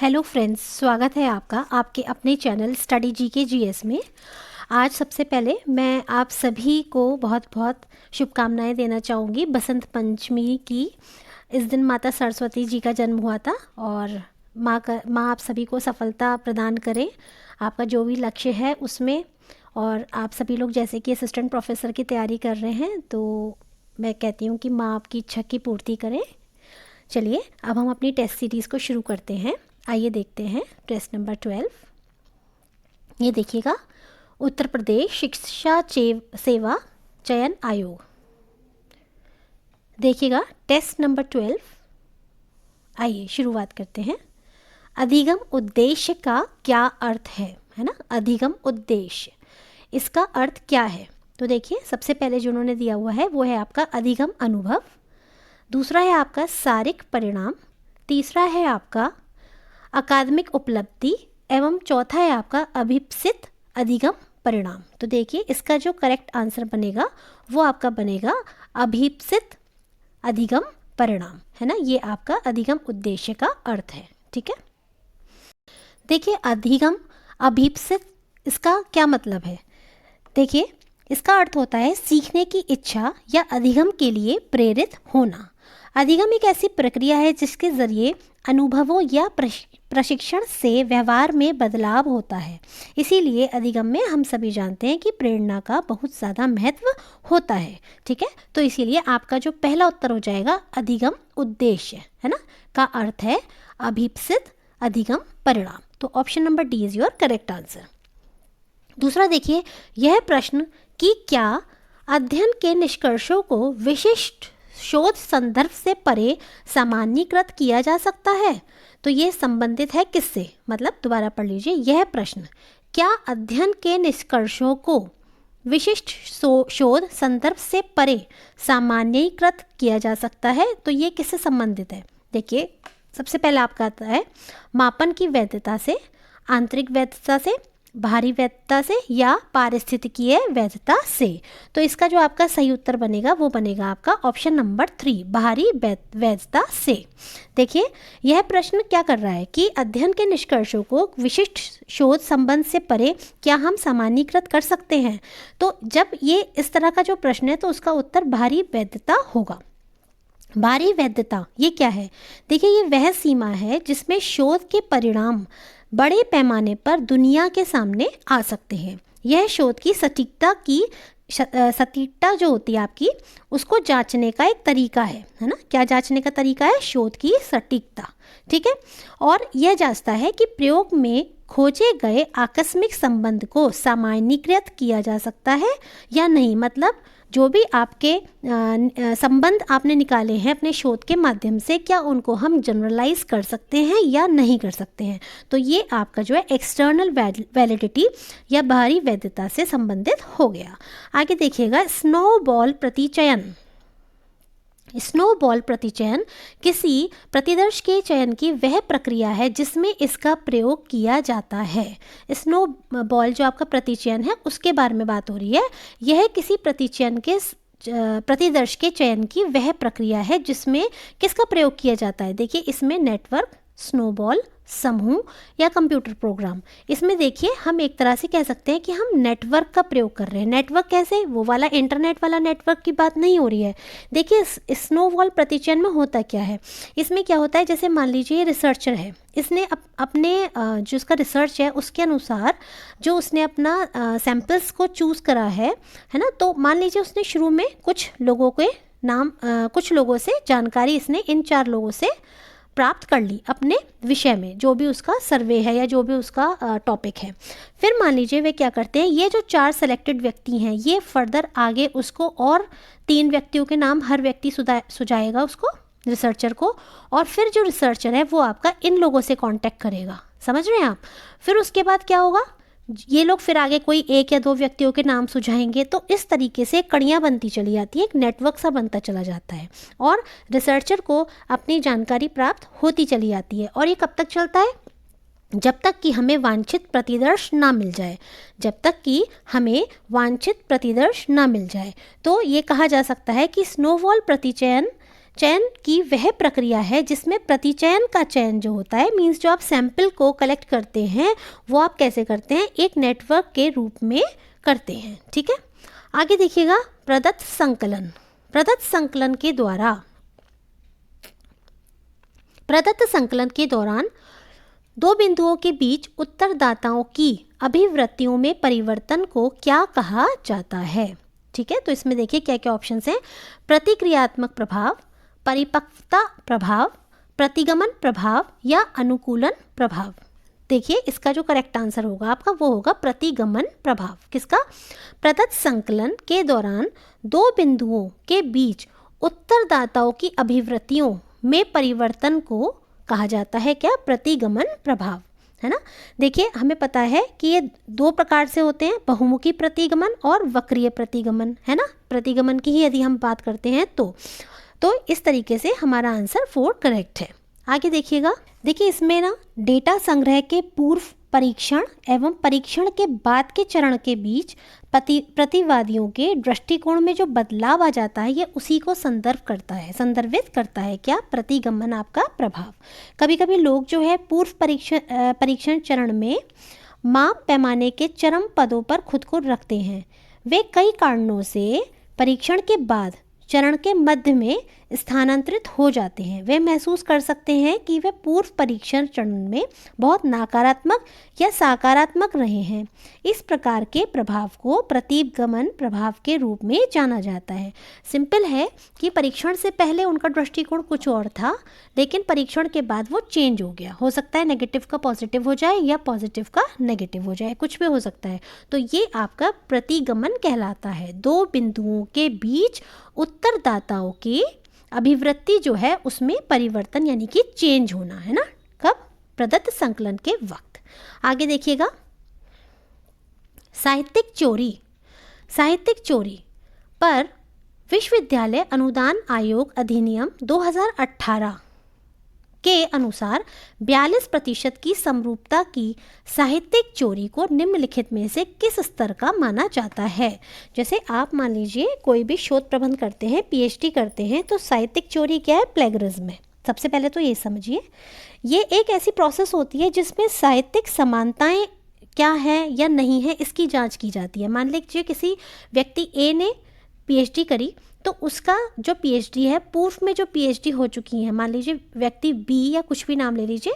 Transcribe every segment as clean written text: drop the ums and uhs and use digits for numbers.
Hello friends, स्वागत है आपका आपके अपने चैनल स्टडी जीके जीएस में। आज सबसे पहले मैं आप सभी को बहुत बहुत शुभकामनाएं देना चाहूँगी बसंत पंचमी की। इस दिन माता सरस्वती जी का जन्म हुआ था और माँ आप सभी को सफलता प्रदान करें आपका जो भी लक्ष्य है उसमें। और आप सभी लोग जैसे कि असिस्टेंट प्रोफेसर की तैयारी कर रहे हैं तो मैं कहती हूँ कि माँ आपकी इच्छा की पूर्ति करें। चलिए अब हम अपनी टेस्ट सीरीज़ को शुरू करते हैं। आइए देखते हैं टेस्ट नंबर 12। ये देखिएगा, उत्तर प्रदेश शिक्षा सेवा चयन आयोग। देखिएगा टेस्ट नंबर 12। आइए शुरुआत करते हैं। अधिगम उद्देश्य का क्या अर्थ है ना। अधिगम उद्देश्य, इसका अर्थ क्या है? तो देखिए, सबसे पहले जो उन्होंने दिया हुआ है वो है आपका अधिगम अनुभव, दूसरा है आपका सारिक परिणाम, तीसरा है आपका अकादमिक उपलब्धि एवं चौथा है आपका अभीप्सित अधिगम परिणाम। तो देखिए, इसका जो करेक्ट आंसर बनेगा वो आपका बनेगा अभीप्सित अधिगम परिणाम, है ना। ये आपका अधिगम उद्देश्य का अर्थ है, ठीक है। देखिए, अधिगम अभीप्सित, इसका क्या मतलब है? देखिए, इसका अर्थ होता है सीखने की इच्छा या अधिगम के लिए प्रेरित होना। अधिगम एक ऐसी प्रक्रिया है जिसके जरिए अनुभवों या प्रशिक्षण से व्यवहार में बदलाव होता है। इसीलिए अधिगम में हम सभी जानते हैं कि प्रेरणा का बहुत ज़्यादा महत्व होता है, ठीक है। तो इसीलिए आपका जो पहला उत्तर हो जाएगा अधिगम उद्देश्य, है ना, का अर्थ है अभीप्सित अधिगम परिणाम। तो option number D is your correct answer. दूसरा देखिए, यह प्रश्न कि क्या अध्ययन के निष्कर्षों को विशिष्ट शोध संदर्भ से परे सामान्यीकृत किया जा सकता है? तो ये संबंधित है किससे? मतलब दोबारा पढ़ लीजिए, यह प्रश्न क्या अध्ययन के निष्कर्षों को विशिष्ट शोध संदर्भ से परे सामान्यीकृत किया जा सकता है? तो ये किससे संबंधित है? देखिए, सबसे पहले आपका आता है मापन की वैधता से, आंतरिक वैधता से, बाहरी वैधता से या पारिस्थितिकीय वैधता से। तो इसका जो आपका सही उत्तर बनेगा वो बनेगा आपका ऑप्शन नंबर 3, बाहरी वैधता से। देखिए, यह प्रश्न क्या कर रहा है कि अध्ययन के निष्कर्षों को विशिष्ट शोध संबंध से परे क्या हम सामान्यीकृत कर सकते हैं? तो जब ये इस तरह का जो प्रश्न है तो उसका उत्तर बाहरी वैधता होगा। बाहरी वैधता ये क्या है? देखिए, ये वह सीमा है जिसमें शोध के परिणाम बड़े पैमाने पर दुनिया के सामने आ सकते हैं। यह शोध की सटीकता जो होती है आपकी, उसको जांचने का एक तरीका है ना। क्या जांचने का तरीका है? शोध की सटीकता, ठीक है। और यह जांचता है कि प्रयोग में खोजे गए आकस्मिक संबंध को सामान्यीकृत किया जा सकता है या नहीं। मतलब जो भी आपके संबंध आपने निकाले हैं अपने शोध के माध्यम से, क्या उनको हम जनरलाइज कर सकते हैं या नहीं कर सकते हैं। तो ये आपका जो है एक्सटर्नल वैलिडिटी या बाहरी वैधता से संबंधित हो गया। आगे देखिएगा, स्नोबॉल प्रतिचयन। स्नोबॉल प्रतिचयन किसी प्रतिदर्श के चयन की वह प्रक्रिया है जिसमें इसका प्रयोग किया जाता है। स्नोबॉल जो आपका प्रतिचयन है उसके बारे में बात हो रही है। यह किसी प्रतिदर्श के चयन की वह प्रक्रिया है जिसमें किसका प्रयोग किया जाता है? देखिए, इसमें नेटवर्क, स्नोबॉल, समूह या कंप्यूटर प्रोग्राम, इसमें देखिए हम एक तरह से कह सकते हैं कि हम नेटवर्क का प्रयोग कर रहे हैं। नेटवर्क कैसे? वो वाला इंटरनेट वाला नेटवर्क की बात नहीं हो रही है। देखिए, स्नोबॉल प्रतिचयन में होता क्या है, इसमें क्या होता है, जैसे मान लीजिए रिसर्चर है, इसने अपने जो उसका रिसर्च है उसके अनुसार जो उसने अपना सैम्पल्स को चूज़ करा है ना। तो मान लीजिए उसने शुरू में कुछ लोगों के नाम कुछ लोगों से जानकारी इसने इन 4 लोगों से प्राप्त कर ली अपने विषय में, जो भी उसका सर्वे है या जो भी उसका टॉपिक है। फिर मान लीजिए वे क्या करते हैं, ये जो 4 सेलेक्टेड व्यक्ति हैं ये फर्दर आगे उसको और 3 व्यक्तियों के नाम हर व्यक्ति सुझाएगा उसको, रिसर्चर को। और फिर जो रिसर्चर है वो आपका इन लोगों से कांटेक्ट करेगा, समझ रहे हैं आप। फिर उसके बाद क्या होगा, ये लोग फिर आगे कोई 1 या 2 व्यक्तियों के नाम सुझाएंगे। तो इस तरीके से कड़ियाँ बनती चली जाती है, एक नेटवर्क सा बनता चला जाता है और रिसर्चर को अपनी जानकारी प्राप्त होती चली जाती है। और ये कब तक चलता है? जब तक कि हमें वांछित प्रतिदर्श ना मिल जाए। जब तक कि हमें वांछित प्रतिदर्श ना मिल जाए। तो ये कहा जा सकता है कि स्नोबॉल प्रतिचयन चयन की वह प्रक्रिया है जिसमें प्रतिचयन का चयन जो होता है, मीन्स जो आप सैंपल को कलेक्ट करते हैं वो आप कैसे करते हैं, एक नेटवर्क के रूप में करते हैं। ठीक है, आगे देखिएगा, प्रदत्त संकलन। प्रदत्त संकलन के दौरान दो बिंदुओं के बीच उत्तरदाताओं की अभिवृत्तियों में परिवर्तन को क्या कहा जाता है। ठीक है, तो इसमें देखिए क्या क्या ऑप्शंस हैं, प्रतिक्रियात्मक प्रभाव, परिपक्वता प्रभाव, प्रतिगमन प्रभाव या अनुकूलन प्रभाव। देखिए इसका जो करेक्ट आंसर होगा आपका वो होगा प्रतिगमन प्रभाव। किसका, प्रदत्त संकलन के दौरान दो बिंदुओं के बीच उत्तरदाताओं की अभिवृत्तियों में परिवर्तन को कहा जाता है क्या, प्रतिगमन प्रभाव, है ना। देखिए हमें पता है कि ये दो प्रकार से होते हैं, बहुमुखी प्रतिगमन और वक्रीय प्रतिगमन, है ना। प्रतिगमन की ही यदि हम बात करते हैं तो इस तरीके से हमारा आंसर 4 करेक्ट है। आगे देखिएगा, देखिए इसमें ना डेटा संग्रह के पूर्व परीक्षण एवं परीक्षण के बाद के चरण के बीच प्रतिवादियों के दृष्टिकोण में जो बदलाव आ जाता है ये उसी को संदर्भित करता है क्या, प्रतिगमन आपका प्रभाव। कभी कभी लोग जो है पूर्व परीक्षण चरण में माप पैमाने के चरम पदों पर खुद को रखते हैं। वे कई कारणों से परीक्षण के बाद चरण के मध्य में स्थानांतरित हो जाते हैं। वे महसूस कर सकते हैं कि वे पूर्व परीक्षण चरण में बहुत नकारात्मक या सकारात्मक रहे हैं। इस प्रकार के प्रभाव को प्रतिगमन प्रभाव के रूप में जाना जाता है। सिंपल है कि परीक्षण से पहले उनका दृष्टिकोण कुछ और था, लेकिन परीक्षण के बाद वो चेंज हो गया। हो सकता है नेगेटिव का पॉजिटिव हो जाए या पॉजिटिव का नेगेटिव हो जाए, कुछ भी हो सकता है। तो ये आपका प्रतिगमन कहलाता है। दो बिंदुओं के बीच उत्तरदाताओं की अभिवृत्ति जो है उसमें परिवर्तन यानी कि चेंज होना, है ना, कब, प्रदत्त संकलन के वक्त। आगे देखिएगा, साहित्यिक चोरी पर विश्वविद्यालय अनुदान आयोग अधिनियम 2018 के अनुसार 42% की समरूपता की साहित्यिक चोरी को निम्नलिखित में से किस स्तर का माना जाता है। जैसे आप मान लीजिए कोई भी शोध प्रबंध करते हैं, पीएचडी करते हैं, तो साहित्यिक चोरी क्या है, प्लेगरिज्म है। सबसे पहले तो ये समझिए, ये एक ऐसी प्रोसेस होती है जिसमें साहित्यिक समानताएं क्या है या नहीं है इसकी जांच की जाती है। मान लीजिए किसी व्यक्ति ए ने पीएचडी करी, तो उसका जो पीएचडी है, पूर्व में जो पीएचडी हो चुकी है, मान लीजिए व्यक्ति बी या कुछ भी नाम ले लीजिए,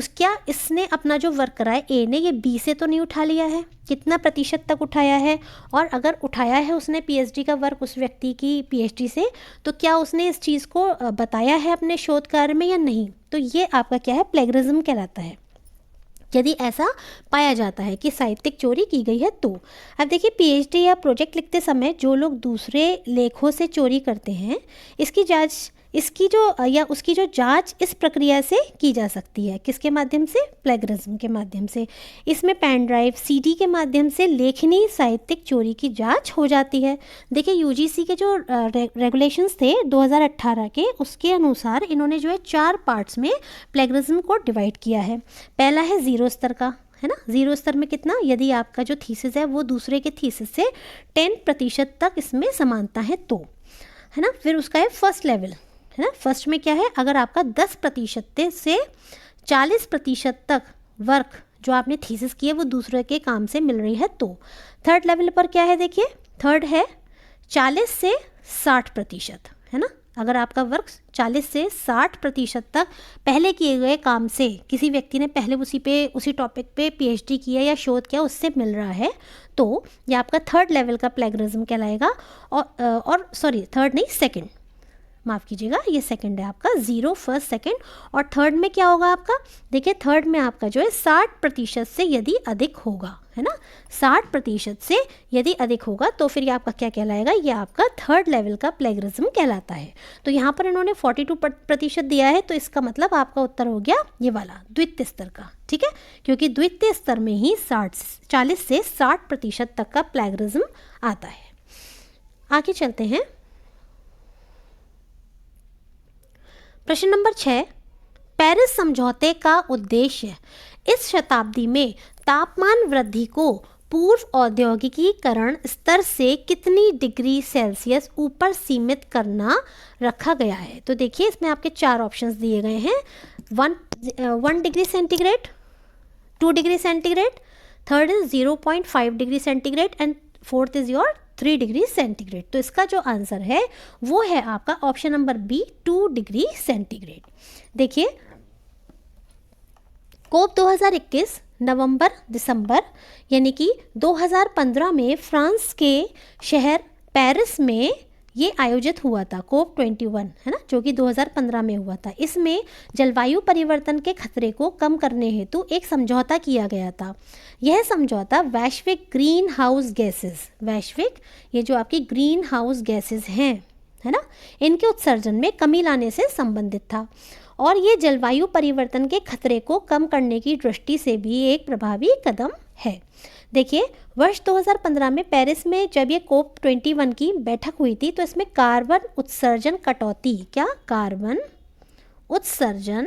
क्या इसने अपना जो वर्क करा है ए ने, ये बी से तो नहीं उठा लिया है, कितना प्रतिशत तक उठाया है, और अगर उठाया है उसने पीएचडी का वर्क उस व्यक्ति की पीएचडी से, तो क्या उसने इस चीज़ को बताया है अपने शोध कार्य में या नहीं। तो ये आपका क्या है, प्लेगरिज्म कहलाता है। यदि ऐसा पाया जाता है कि साहित्यिक चोरी की गई है तो। अब देखिए पीएचडी या प्रोजेक्ट लिखते समय जो लोग दूसरे लेखों से चोरी करते हैं, उसकी जो जांच इस प्रक्रिया से की जा सकती है। किसके माध्यम से, प्लेगरिज्म के माध्यम से। इसमें पेन ड्राइव, सीडी के माध्यम से लेखनी साहित्यिक चोरी की जांच हो जाती है। देखिए यूजीसी के जो रेगुलेशंस थे 2018 के, उसके अनुसार इन्होंने जो है 4 पार्ट्स में प्लेगरिज्म को डिवाइड किया है। पहला है 0 स्तर का, है ना। 0 स्तर में कितना, यदि आपका जो थीसिस है वो दूसरे के थीसिस से 10% तक इसमें समानता है तो, है ना। फिर उसका है फर्स्ट लेवल, है ना। फर्स्ट में क्या है, अगर आपका 10% से 40% तक वर्क जो आपने थीसिस की है वो दूसरे के काम से मिल रही है तो। थर्ड लेवल पर क्या है, देखिए थर्ड है 40 से 60%, है ना। अगर आपका वर्क 40 से 60% तक पहले किए गए काम से, किसी व्यक्ति ने पहले उसी टॉपिक पे पीएचडी किया या शोध किया, उससे मिल रहा है तो ये आपका थर्ड लेवल का प्लेगरिज्म कहलाएगा। और सॉरी, थर्ड नहीं, सेकंड, माफ़ कीजिएगा, ये सेकंड है आपका। 0 फर्स्ट सेकंड, और थर्ड में क्या होगा आपका, देखिए थर्ड में आपका जो है 60% से यदि अधिक होगा, है ना। 60% से यदि अधिक होगा तो फिर ये आपका क्या कहलाएगा, ये आपका थर्ड लेवल का प्लेगरिज्म कहलाता है। तो यहाँ पर इन्होंने 42% दिया है, तो इसका मतलब आपका उत्तर हो गया ये वाला, द्वितीय स्तर का। ठीक है, क्योंकि द्वितीय स्तर में ही 40 से 60% तक का प्लेगरिज्म आता है। आगे चलते हैं, प्रश्न नंबर 6, पेरिस समझौते का उद्देश्य इस शताब्दी में तापमान वृद्धि को पूर्व औद्योगिकीकरण स्तर से कितनी डिग्री सेल्सियस ऊपर सीमित करना रखा गया है। तो देखिए इसमें आपके 4 ऑप्शंस दिए गए हैं, 1 degree centigrade, 2 degree centigrade, third is 0.5 degree centigrade and fourth is your 3 degree centigrade. तो इसका जो आंसर है वो है आपका option number B, 2 degree centigrade. देखिए कोप 2021 नवंबर दिसंबर यानी कि 2015 में फ्रांस के शहर पेरिस में ये आयोजित हुआ था, कोप 21 है ना, जो कि 2015 में हुआ था। इसमें जलवायु परिवर्तन के खतरे को कम करने हेतु एक समझौता किया गया था। यह समझौता वैश्विक ग्रीन हाउस गैसेस, वैश्विक ये जो आपकी ग्रीन हाउस गैसेस हैं है ना, इनके उत्सर्जन में कमी लाने से संबंधित था और ये जलवायु परिवर्तन के खतरे को कम करने की दृष्टि से भी एक प्रभावी कदम है। देखिए वर्ष 2015 में पेरिस में जब ये कोप 21 की बैठक हुई थी तो इसमें कार्बन उत्सर्जन कटौती, क्या कार्बन उत्सर्जन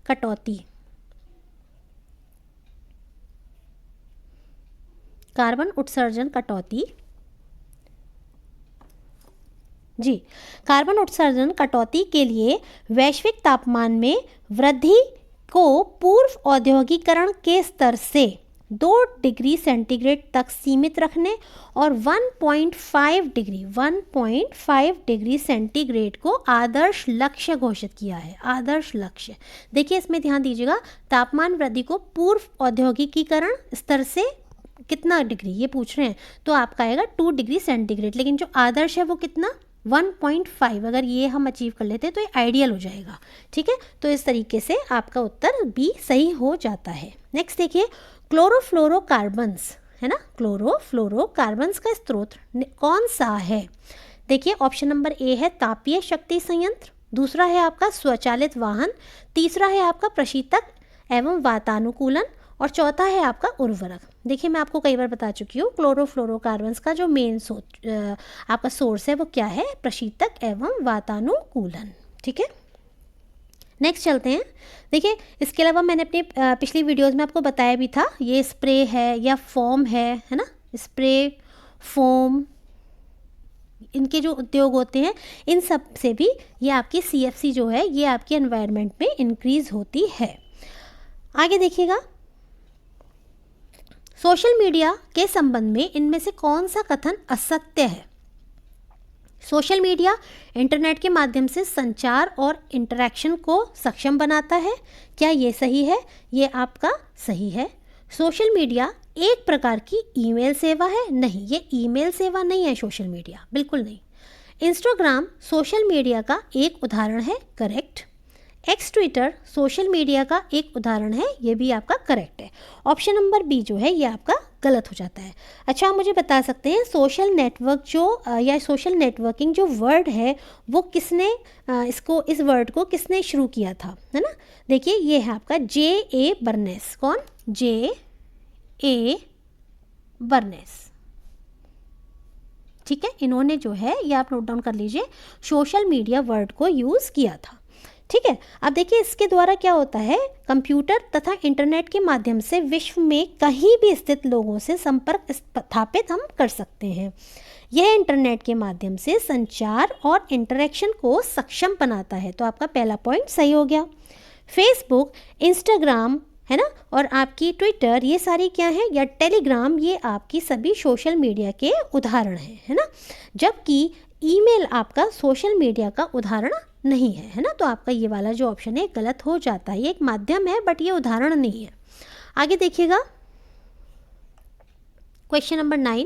कटौती, कार्बन उत्सर्जन कटौती जी, कार्बन उत्सर्जन कटौती के लिए वैश्विक तापमान में वृद्धि को पूर्व औद्योगिकरण के स्तर से 2 डिग्री सेंटीग्रेड तक सीमित रखने और 1.5 डिग्री सेंटीग्रेड को आदर्श लक्ष्य घोषित किया है। आदर्श लक्ष्य, देखिए इसमें ध्यान दीजिएगा, तापमान वृद्धि को पूर्व औद्योगिकीकरण स्तर से कितना डिग्री ये पूछ रहे हैं, तो आपका आएगा 2 डिग्री सेंटीग्रेड, लेकिन जो आदर्श है वो कितना 1.5, अगर ये हम अचीव कर लेते हैं तो ये आइडियल हो जाएगा। ठीक है, तो इस तरीके से आपका उत्तर बी सही हो जाता है। नेक्स्ट देखिए क्लोरोफ्लोरोकार्बन्स है ना, क्लोरोफ्लोरोकार्बन्स का स्रोत कौन सा है। देखिए ऑप्शन नंबर ए है तापीय शक्ति संयंत्र, दूसरा है आपका स्वचालित वाहन, तीसरा है आपका प्रशीतक एवं वातानुकूलन और चौथा है आपका उर्वरक। देखिए मैं आपको कई बार बता चुकी हूँ क्लोरोफ्लोरोकार्बन्स का जो मेन आपका सोर्स है वो क्या है, प्रशीतक एवं वातानुकूलन। ठीक है, नेक्स्ट चलते हैं। देखिए इसके अलावा मैंने अपनी पिछली वीडियोस में आपको बताया भी था, ये स्प्रे है या फोम है ना, स्प्रे फोम इनके जो उद्योग होते हैं इन सब से भी ये आपकी CFC जो है ये आपके एनवायरनमेंट में इंक्रीज होती है। आगे देखिएगा सोशल मीडिया के संबंध में इनमें से कौन सा कथन असत्य है। सोशल मीडिया इंटरनेट के माध्यम से संचार और इंटरेक्शन को सक्षम बनाता है, क्या ये सही है, ये आपका सही है। सोशल मीडिया एक प्रकार की ईमेल सेवा है, नहीं ये ईमेल सेवा नहीं है सोशल मीडिया, बिल्कुल नहीं। इंस्टाग्राम सोशल मीडिया का एक उदाहरण है, correct. X Twitter social media का एक उदाहरण है, ये भी आपका करेक्ट है। ऑप्शन नंबर बी जो है ये आपका गलत हो जाता है। अच्छा आप मुझे बता सकते हैं सोशल नेटवर्क जो या सोशल नेटवर्किंग जो वर्ड है वो किसने इस वर्ड को किसने शुरू किया था, है ना। देखिए ये है आपका J.A. बर्नेस, कौन, J.A. बर्नेस। ठीक है, इन्होंने जो है ये आप नोट डाउन कर लीजिए, सोशल मीडिया वर्ड को यूज़ किया था। ठीक है, अब देखिए इसके द्वारा क्या होता है, कंप्यूटर तथा इंटरनेट के माध्यम से विश्व में कहीं भी स्थित लोगों से संपर्क स्थापित हम कर सकते हैं। यह इंटरनेट के माध्यम से संचार और इंटरेक्शन को सक्षम बनाता है, तो आपका पहला पॉइंट सही हो गया। फेसबुक, इंस्टाग्राम है ना, और आपकी ट्विटर ये सारी क्या है, या टेलीग्राम, ये आपकी सभी सोशल मीडिया के उदाहरण हैं, है ना। जबकि ईमेल आपका सोशल मीडिया का उदाहरण नहीं है ना, तो आपका ये वाला जो ऑप्शन है गलत हो जाता है। ये एक माध्यम है बट ये उदाहरण नहीं है। आगे देखिएगा क्वेश्चन नंबर 9,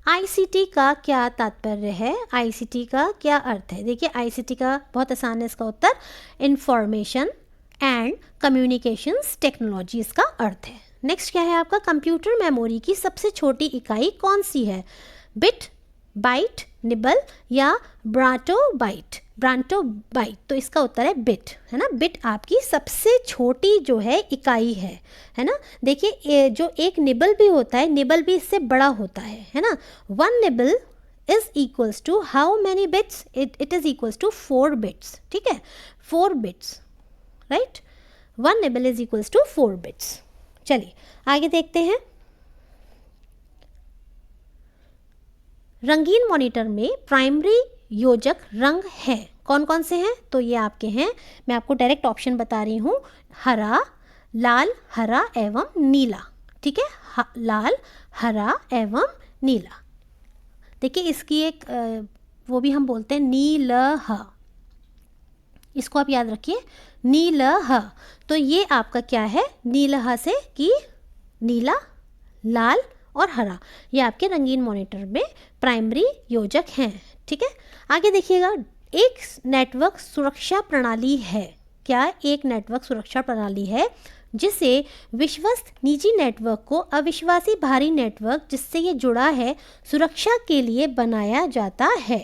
ICT का क्या तात्पर्य है, ICT का क्या अर्थ है। देखिए ICT का बहुत आसान है इसका उत्तर, इंफॉर्मेशन एंड कम्युनिकेशंस टेक्नोलॉजी इसका अर्थ है। नेक्स्ट क्या है आपका, कंप्यूटर मेमोरी की सबसे छोटी इकाई कौन सी है, बिट, बाइट, निबल या ब्रांटोबाइट। तो इसका उत्तर है बिट, है ना। बिट आपकी सबसे छोटी जो है इकाई है ना। देखिए जो एक निबल भी होता है, निबल भी इससे बड़ा होता है ना। 1 nibble is equals to how many bits, it is equals to 4 bits. ठीक है, 4 bits, right. 1 nibble is equals to 4 bits. चलिए आगे देखते हैं। रंगीन मॉनिटर में प्राइमरी योजक रंग है, कौन कौन से हैं? तो ये आपके हैं, मैं आपको डायरेक्ट ऑप्शन बता रही हूँ, हरा, लाल, हरा एवं नीला। ठीक है, लाल, हरा एवं नीला। देखिए इसकी एक वो भी हम बोलते हैं नीलह, इसको आप याद रखिए, नीलह। तो ये आपका क्या है, नीलह से कि नीला, लाल और हरा, ये आपके रंगीन मॉनिटर में प्राइमरी योजक हैं। ठीक है, आगे देखिएगा। एक नेटवर्क सुरक्षा प्रणाली है, क्या एक नेटवर्क सुरक्षा प्रणाली है जिसे विश्वस्त निजी नेटवर्क को अविश्वासी बाहरी नेटवर्क जिससे ये जुड़ा है सुरक्षा के लिए बनाया जाता है।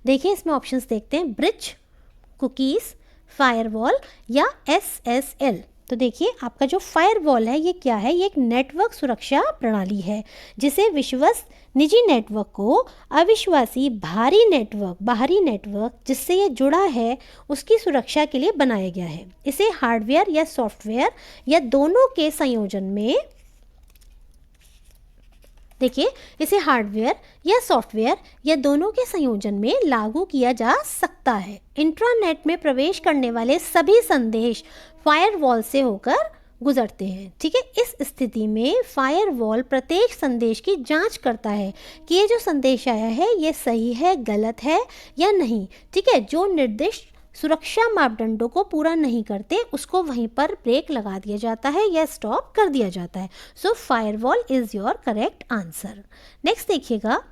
देखिए इसमें ऑप्शंस देखते हैं, ब्रिज, कुकीज़, फायरवॉल या SSL। तो देखिए आपका जो फायरवॉल है ये क्या है, ये एक नेटवर्क सुरक्षा प्रणाली है जिसे विश्वस्त निजी नेटवर्क को अविश्वासी बाहरी नेटवर्क जिससे ये जुड़ा है उसकी सुरक्षा के लिए बनाया गया है। इसे हार्डवेयर या सॉफ्टवेयर या दोनों के संयोजन में, देखिए इसे हार्डवेयर या सॉफ्टवेयर या दोनों के संयोजन में लागू किया जा सकता है। इंट्रानेट में प्रवेश करने वाले सभी संदेश फायरवॉल से होकर गुजरते हैं। ठीक है, इस स्थिति में फायरवॉल प्रत्येक संदेश की जांच करता है कि ये जो संदेश आया है ये सही है, गलत है या नहीं। ठीक है, जो निर्दिष्ट सुरक्षा मापदंडों को पूरा नहीं करते उसको वहीं पर ब्रेक लगा दिया जाता है या स्टॉप कर दिया जाता है। So firewall is your correct answer. Next देखिएगा,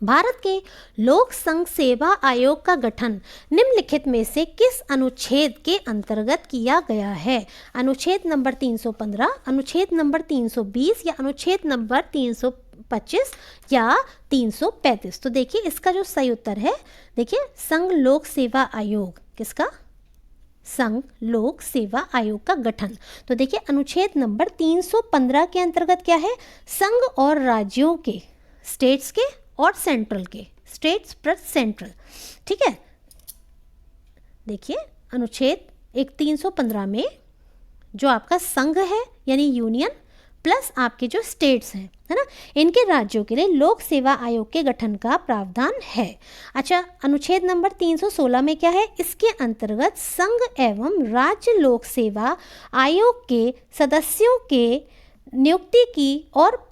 भारत के लोक संघ सेवा आयोग का गठन निम्नलिखित में से किस अनुच्छेद के अंतर्गत किया गया है? अनुच्छेद नंबर 315, अनुच्छेद नंबर 320 या अनुच्छेद नंबर 325 या 335। तो देखिए इसका जो सही उत्तर है, देखिए संघ लोक सेवा आयोग, किसका? संघ लोक सेवा आयोग का गठन। तो देखिए अनुच्छेद नंबर 315 के अंतर्गत क्या है, संघ और राज्यों के, स्टेट्स के और सेंट्रल के, स्टेट्स प्लस सेंट्रल। ठीक है, देखिए अनुच्छेद 315 में जो आपका संघ है यानी यूनियन प्लस आपके जो स्टेट्स हैं, है ना, इनके राज्यों के लिए लोक सेवा आयोग के गठन का प्रावधान है। अच्छा, अनुच्छेद नंबर 316 में क्या है, इसके अंतर्गत संघ एवं राज्य लोक सेवा आयोग के सदस्यों के नियुक्ति की और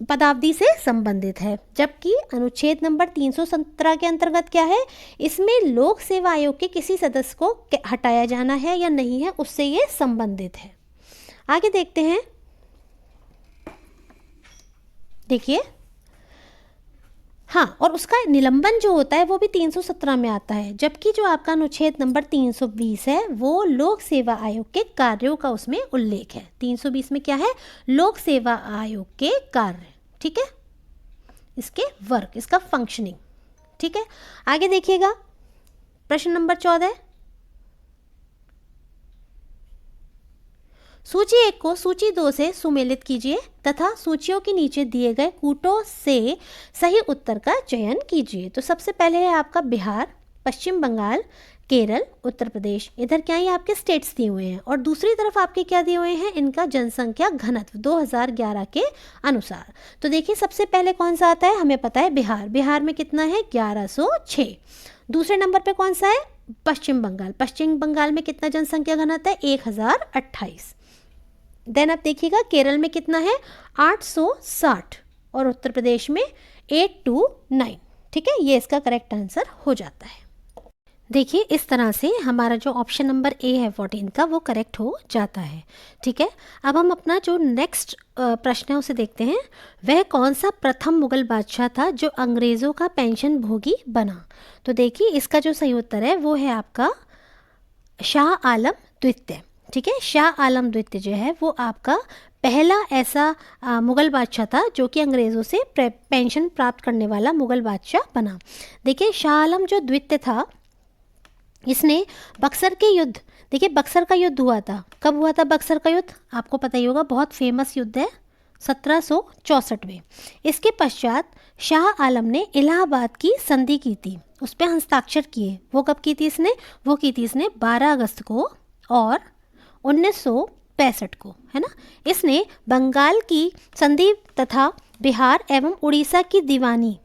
पदावधि से संबंधित है। जबकि अनुच्छेद नंबर 317 के अंतर्गत क्या है, इसमें लोक सेवा आयोग के किसी सदस्य को हटाया जाना है या नहीं है उससे ये संबंधित है। आगे देखते हैं, देखिए हाँ, और उसका निलंबन जो होता है वो भी 317 में आता है। जबकि जो आपका अनुच्छेद नंबर 320 है वो लोक सेवा आयोग के कार्यों का उसमें उल्लेख है। 320 में क्या है, लोक सेवा आयोग के कार्य, ठीक है, इसके वर्क, इसका फंक्शनिंग। ठीक है, आगे देखिएगा प्रश्न नंबर 14, सूची 1 को सूची 2 से सुमेलित कीजिए तथा सूचियों के नीचे दिए गए कूटों से सही उत्तर का चयन कीजिए। तो सबसे पहले है आपका बिहार, पश्चिम बंगाल, केरल, उत्तर प्रदेश। इधर क्या है, आपके स्टेट्स दिए हुए हैं और दूसरी तरफ आपके क्या दिए हुए हैं, इनका जनसंख्या घनत्व 2011 के अनुसार। तो देखिए सबसे पहले कौन सा आता है, हमें पता है बिहार। बिहार में कितना है, 1106। दूसरे नंबर पे कौन सा है, पश्चिम बंगाल। पश्चिम बंगाल में कितना जनसंख्या घनत्व है, 1028। देन आप देखिएगा केरल में कितना है, 860 और उत्तर प्रदेश में 829। ठीक है, ये इसका करेक्ट आंसर हो जाता है। देखिए इस तरह से हमारा जो ऑप्शन नंबर ए है 14 का वो करेक्ट हो जाता है। ठीक है, अब हम अपना जो नेक्स्ट प्रश्न है उसे देखते हैं। वह कौन सा प्रथम मुगल बादशाह था जो अंग्रेज़ों का पेंशन भोगी बना? तो देखिए इसका जो सही उत्तर है वो है आपका शाह आलम द्वितीय। ठीक है, शाह आलम द्वितीय जो है वो आपका पहला ऐसा मुग़ल बादशाह था जो कि अंग्रेज़ों से पेंशन प्राप्त करने वाला मुग़ल बादशाह बना। देखिए शाह आलम जो द्वितीय था, इसने बक्सर के युद्ध, देखिए बक्सर का युद्ध हुआ था, कब हुआ था बक्सर का युद्ध, आपको पता ही होगा, बहुत फेमस युद्ध है 1764 में। इसके पश्चात शाह आलम ने इलाहाबाद की संधि की थी, उस पर हस्ताक्षर किए। वो कब की थी इसने? वो की थी इसने 12 अगस्त को और 1965 को, है ना। इसने बंगाल की संधि तथा बिहार एवं उड़ीसा की दीवानी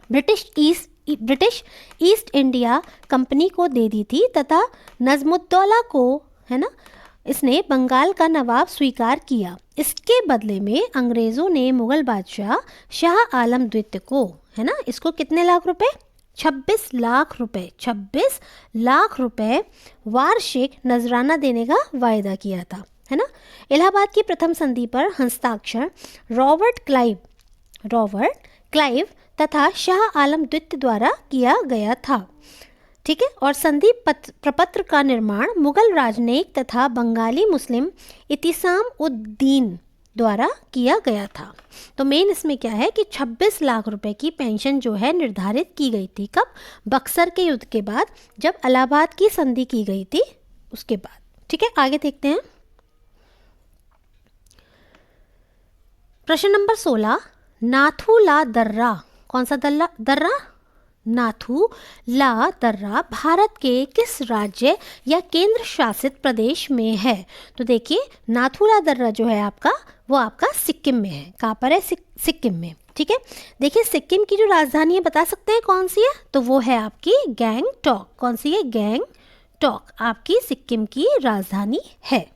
ब्रिटिश ईस्ट इंडिया कंपनी को दे दी थी तथा नजमुद्दौला को, है ना, इसने बंगाल का नवाब स्वीकार किया। इसके बदले में अंग्रेज़ों ने मुग़ल बादशाह शाह आलम द्वितीय को, है ना, इसको कितने लाख रुपए? 26 लाख रुपए, 26 लाख रुपए वार्षिक नजराना देने का वायदा किया था, है ना। इलाहाबाद की प्रथम संधि पर हस्ताक्षर रॉबर्ट क्लाइव तथा शाह आलम द्वितीय द्वारा किया गया था, ठीक है। और संधि प्रपत्र का निर्माण मुगल राजनयिक तथा बंगाली मुस्लिम इतिसाम उद्दीन द्वारा किया गया था। तो मेन इसमें क्या है कि 26 लाख रुपए की पेंशन जो है निर्धारित की गई थी। कब? बक्सर के युद्ध के बाद, जब इलाहाबाद की संधि की गई थी उसके बाद, ठीक है। आगे देखते हैं प्रश्न नंबर 16। नाथू-ला दर्रा, कौन सा दर्रा? नाथू-ला दर्रा भारत के किस राज्य या केंद्र शासित प्रदेश में है? तो देखिए नाथू-ला दर्रा जो है आपका, वो आपका सिक्किम में है। कहाँ पर है? सिक्किम में, ठीक है। देखिए सिक्किम की जो राजधानी है बता सकते हैं कौन सी है? तो वो है आपकी गैंगटॉक। कौन सी है? गैंगटॉक आपकी सिक्किम की राजधानी है।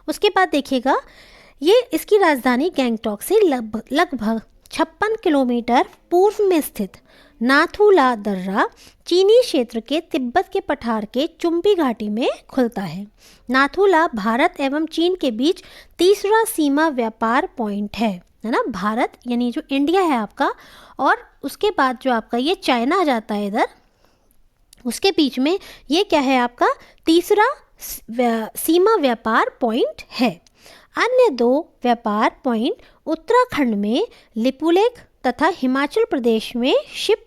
उसके बाद देखिएगा, ये इसकी राजधानी गैंगटॉक से लगभग 56 किलोमीटर पूर्व में स्थित नाथू-ला दर्रा चीनी क्षेत्र के तिब्बत के पठार के चुम्बी घाटी में खुलता है। नाथू-ला भारत एवं चीन के बीच तीसरा सीमा व्यापार पॉइंट है ना। भारत यानी जो इंडिया है आपका, और उसके बाद जो आपका ये चाइना आ जाता है इधर, उसके बीच में ये क्या है आपका? तीसरा सीमा व्यापार पॉइंट है। अन्य 2 व्यापार पॉइंट उत्तराखंड में लिपुलेख तथा हिमाचल प्रदेश में शिप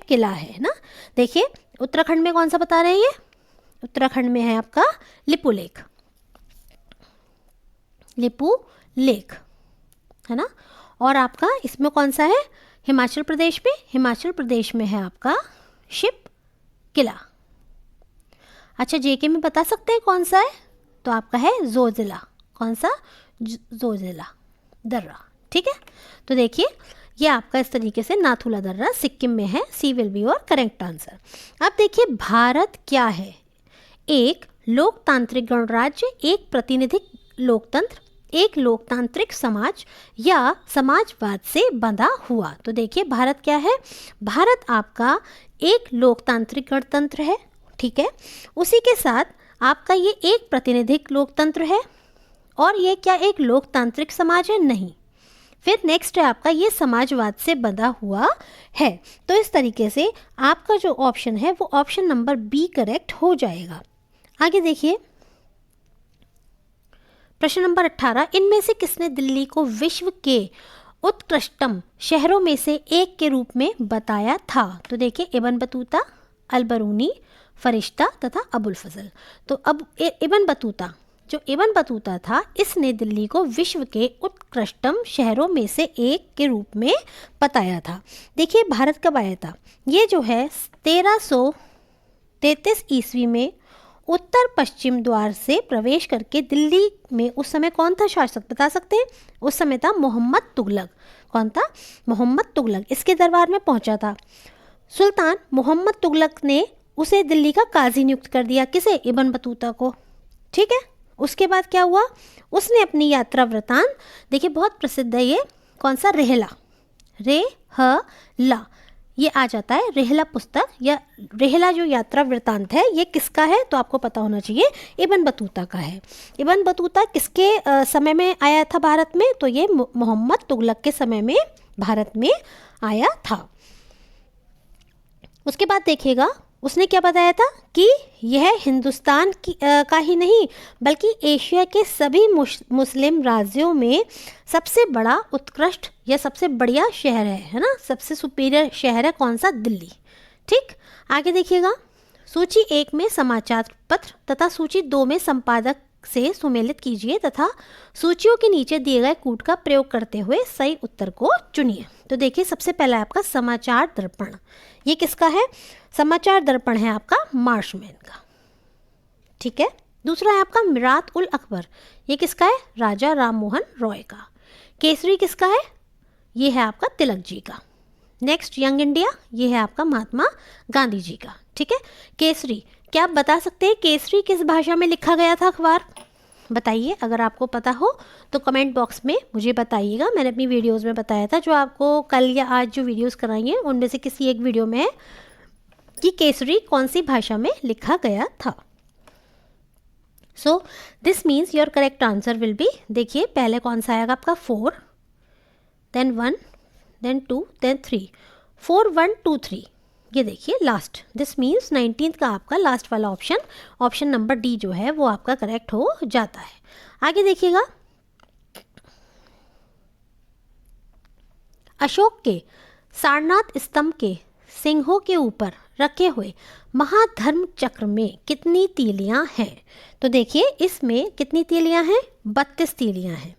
किला है ना। देखिए उत्तराखंड में कौन सा बता रहे हैं? ये उत्तराखंड में है आपका लिपुलेख, है ना। और आपका इसमें कौन सा है? हिमाचल प्रदेश में, हिमाचल प्रदेश में है आपका शिप किला। अच्छा जेके में बता सकते हैं कौन सा है? तो आपका है जोजिला। कौन सा? जोजिला दर्रा, ठीक है। तो देखिए ये आपका इस तरीके से नाथू-ला दर्रा सिक्किम में है। C will be your correct answer. अब देखिए भारत क्या है? एक लोकतांत्रिक गणराज्य, एक प्रातिनिधिक लोकतंत्र, एक लोकतांत्रिक समाज या समाजवाद से बंधा हुआ। तो देखिए भारत क्या है? भारत आपका एक लोकतांत्रिक गणतंत्र है, ठीक है। उसी के साथ आपका ये एक प्रातिनिधिक लोकतंत्र है, और ये क्या एक लोकतांत्रिक समाज है? नहीं। फिर नेक्स्ट है आपका ये समाजवाद से बंधा हुआ है। तो इस तरीके से आपका जो ऑप्शन है वो ऑप्शन नंबर बी करेक्ट हो जाएगा। आगे देखिए प्रश्न नंबर 18। इनमें से किसने दिल्ली को विश्व के उत्कृष्टतम शहरों में से एक के रूप में बताया था? तो देखिए इब्न बतूता, अलबरूनी, फरिश्ता तथा अबुल फजल। तो अब इब्न बतूता, जो इब्न बतूता था, इसने दिल्ली को विश्व के उत्कृष्टतम शहरों में से एक के रूप में बताया था। देखिए भारत कब आया था? ये जो है 1333 ईस्वी में उत्तर पश्चिम द्वार से प्रवेश करके दिल्ली में, उस समय कौन था शासक बता सकते हैं? उस समय था मोहम्मद तुगलक। कौन था? मोहम्मद तुगलक। इसके दरबार में पहुंचा था। सुल्तान मोहम्मद तुगलक ने उसे दिल्ली का काजी नियुक्त कर दिया। किसे? इब्न बतूता को, ठीक है। उसके बाद क्या हुआ? उसने अपनी यात्रा वृतांत, देखिए बहुत प्रसिद्ध है ये, कौन सा? रेहला, ये आ जाता है रेहला पुस्तक, या रेहला जो यात्रा वृतांत है ये किसका है? तो आपको पता होना चाहिए इब्न बतूता का है। इब्न बतूता किसके समय में आया था भारत में? तो ये मोहम्मद तुगलक के समय में भारत में आया था। उसके बाद देखिएगा उसने क्या बताया था कि यह हिंदुस्तान का ही नहीं बल्कि एशिया के सभी मुस्लिम राज्यों में सबसे बड़ा, उत्कृष्ट या सबसे बढ़िया शहर है ना। सबसे सुपीरियर शहर है कौन सा? दिल्ली, ठीक। आगे देखिएगा सूची 1 में समाचार पत्र तथा सूची 2 में से सुमेलित कीजिए तथा सूचियों के नीचे दिए गए कूट का प्रयोग करते हुए सही उत्तर को चुनिए। तो देखिए सबसे पहला है आपका समाचार दर्पण। ये किसका है? समाचार दर्पण है आपका मार्शमैन का। ठीक है। दूसरा है आपका मिरात उल अकबर। ये किसका है? राजा राम मोहन रॉय का। केसरी किसका है? ये है आपका तिलक जी का। नेक्स्ट यंग इंडिया, ये है आपका महात्मा गांधी जी का। ठीक है। केसरी, क्या आप बता सकते हैं केसरी किस भाषा में लिखा गया था अखबार? बताइए, अगर आपको पता हो तो कमेंट बॉक्स में मुझे बताइएगा। मैंने अपनी वीडियोस में बताया था, जो आपको कल या आज जो वीडियोस कराई हैं उनमें से किसी एक वीडियो में है कि केसरी कौन सी भाषा में लिखा गया था। So this means your correct answer will be, देखिए पहले कौन सा आएगा आपका 4, देन 1, देन 2, देन 3, 4 1 2 3, ये देखिए लास्ट। दिस मीन्स 19th का आपका लास्ट वाला ऑप्शन, ऑप्शन नंबर डी जो है वो आपका करेक्ट हो जाता है। आगे देखिएगा, अशोक के सारनाथ स्तंभ के सिंहों के ऊपर रखे हुए महाधर्म चक्र में कितनी तीलियां हैं? तो देखिए इसमें कितनी तीलियां हैं? 32 तीलियां हैं।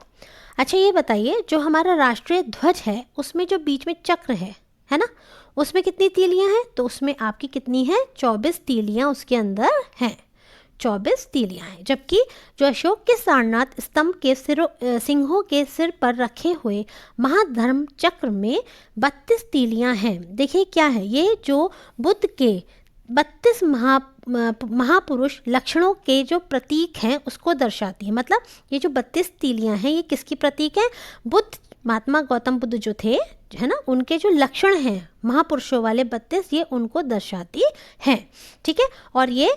अच्छा ये बताइए, जो हमारा राष्ट्रीय ध्वज है उसमें जो बीच में चक्र है ना, उसमें कितनी तीलियां हैं? तो उसमें आपकी कितनी है? 24 तीलियां उसके अंदर हैं, 24 तीलियां हैं। जबकि जो अशोक के सारनाथ स्तंभ के सिंहों के सिर पर रखे हुए महाधर्म चक्र में 32 तीलियां हैं। देखिए क्या है, ये जो बुद्ध के 32 महापुरुष लक्षणों के जो प्रतीक हैं उसको दर्शाती है। मतलब ये जो 32 तीलियां हैं ये किसकी प्रतीक है? बुद्ध, महात्मा गौतम बुद्ध जो थे है ना, उनके जो लक्षण हैं महापुरुषों वाले 32, ये उनको दर्शाती हैं। ठीक है। और ये